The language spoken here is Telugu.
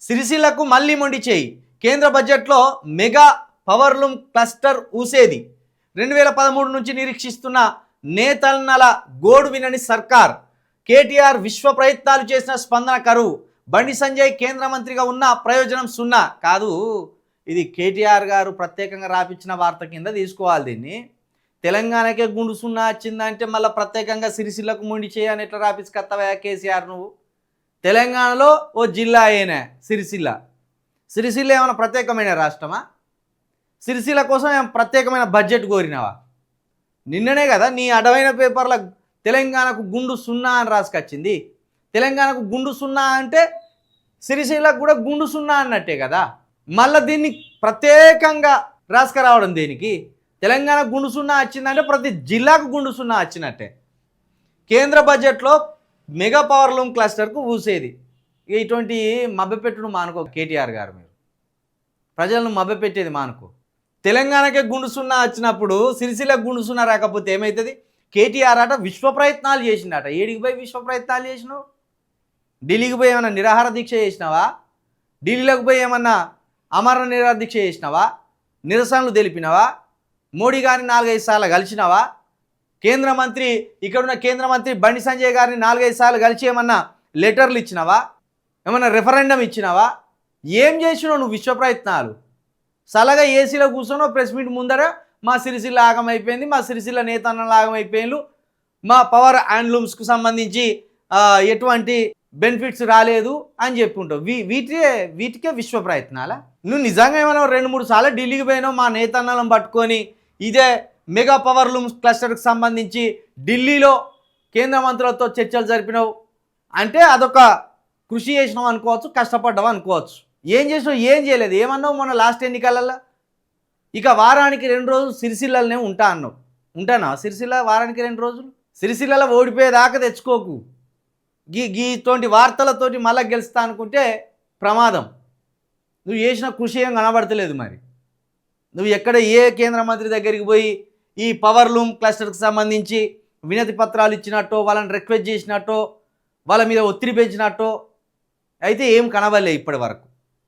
సిరిసిల్లకు మళ్ళీ మొండి చేయి. కేంద్ర బడ్జెట్లో మెగా పవర్లూమ్ క్లస్టర్ ఊసేది. 2013 నుంచి నిరీక్షిస్తున్న నేతన్నల గోడు వినని సర్కార్. కేటీఆర్ విశ్వ ప్రయత్నాలు చేసిన స్పందన కరువు. బండి సంజయ్ కేంద్ర మంత్రిగా ఉన్న ప్రయోజనం సున్నా. కాదు, ఇది కేటీఆర్ గారు ప్రత్యేకంగా రాపించిన వార్త కింద తీసుకోవాలి. దీన్ని తెలంగాణకే గుండు సున్నా వచ్చిందంటే మళ్ళీ ప్రత్యేకంగా సిరిసిల్లకు మొండి చేయి అని ఎట్లా రాపించుకొస్తావా కేసీఆర్? నువ్వు తెలంగాణలో ఓ జిల్లా అయినా సిరిసిల్ల. సిరిసిల్ల ఏమైనా ప్రత్యేకమైన రాష్ట్రమా? సిరిసిల్ల కోసం ఏమైనా ప్రత్యేకమైన బడ్జెట్ కోరినావా? నిన్ననే కదా నీ అడవైన పేపర్ల తెలంగాణకు గుండు సున్నా అని రాసుకొచ్చింది. తెలంగాణకు గుండు సున్నా అంటే సిరిసిల్లకు కూడా గుండు సున్నా అన్నట్టే కదా. మళ్ళీ దీన్ని ప్రత్యేకంగా రాసుకురావడం దేనికి? తెలంగాణ గుండు సున్నా వచ్చిందంటే ప్రతి జిల్లాకు గుండు సున్నా వచ్చినట్టే. కేంద్ర బడ్జెట్లో మెగా పవర్లూమ్ క్లస్టర్కు ఊసేది. ఇక ఇటువంటి మభ్యపెట్టును మానుకో కేటీఆర్ గారు. మీరు ప్రజలను మభ్యపెట్టేది మానుకో. తెలంగాణకే గుండు సున్నా వచ్చినప్పుడు సిరిసిల్లకు గుండు సున్నా రాకపోతే ఏమవుతుంది? కేటీఆర్ అట విశ్వ ప్రయత్నాలు చేసిండట. ఏడికి పోయి విశ్వ ప్రయత్నాలు చేసినావు? ఢిల్లీకి పోయి ఏమన్నా నిరాహార దీక్ష చేసినావా? ఢిల్లీలోకి పోయి ఏమన్నా అమరణ నిరాహార దీక్ష చేసినావా? నిరసనలు తెలిపినావా? మోడీ గారిని 4-5 సార్లు కలిసినావా? కేంద్ర మంత్రి ఇక్కడున్న కేంద్ర మంత్రి బండి సంజయ్ గారిని 4-5 సార్లు కలిసి ఏమన్నా లెటర్లు ఇచ్చినావా? ఏమన్నా రెఫరెండం ఇచ్చినావా? ఏం చేసినావు నువ్వు విశ్వ ప్రయత్నాలు? సలగా ఏసీలో కూర్చొని ప్రెస్ మీట్ ముందర మా సిరిసిల్ల ఆగమైపోయింది, మా సిరిసిల్ల నేతన్నలు ఆగమైపోయిండు, మా పవర్ హ్యాండ్లూమ్స్కు సంబంధించి ఎటువంటి బెనిఫిట్స్ రాలేదు అని చెప్పుకుంటావు. వీటికే విశ్వ ప్రయత్నాలా? నువ్వు నిజంగా ఏమైనా 2-3 సార్లు ఢిల్లీకి పోయినావు మా నేతన్నలను పట్టుకొని ఇదే మెగా పవర్లూమ్ క్లస్టర్కి సంబంధించి ఢిల్లీలో కేంద్ర మంత్రులతో చర్చలు జరిపినావు అంటే అదొక కృషి చేసినావు అనుకోవచ్చు, కష్టపడ్డావు అనుకోవచ్చు. ఏం చేసినావు? ఏం చేయలేదు. ఏమన్నావు మొన్న లాస్ట్ ఎన్నికలలో? ఇక వారానికి 2 రోజులు సిరిసిల్లనే ఉంటా అన్నావు. ఉంటానా సిరిసిల్ల వారానికి 2 రోజులు? సిరిసిల్లలో ఓడిపోయేదాకా తెచ్చుకోకు. గీతోటి వార్తలతోటి మళ్ళీ గెలుస్తా అనుకుంటే ప్రమాదం. నువ్వు చేసిన కృషి ఏం కనబడతలేదు. మరి నువ్వు ఎక్కడ ఏ కేంద్ర మంత్రి దగ్గరికి పోయి ఈ పవర్లూమ్ క్లస్టర్కి సంబంధించి వినతి పత్రాలు ఇచ్చినట్టో, వాళ్ళని రిక్వెస్ట్ చేసినట్టో, వాళ్ళ మీద ఒత్తిడి పెంచినట్టో అయితే ఏం కనబడలే ఇప్పటి వరకు.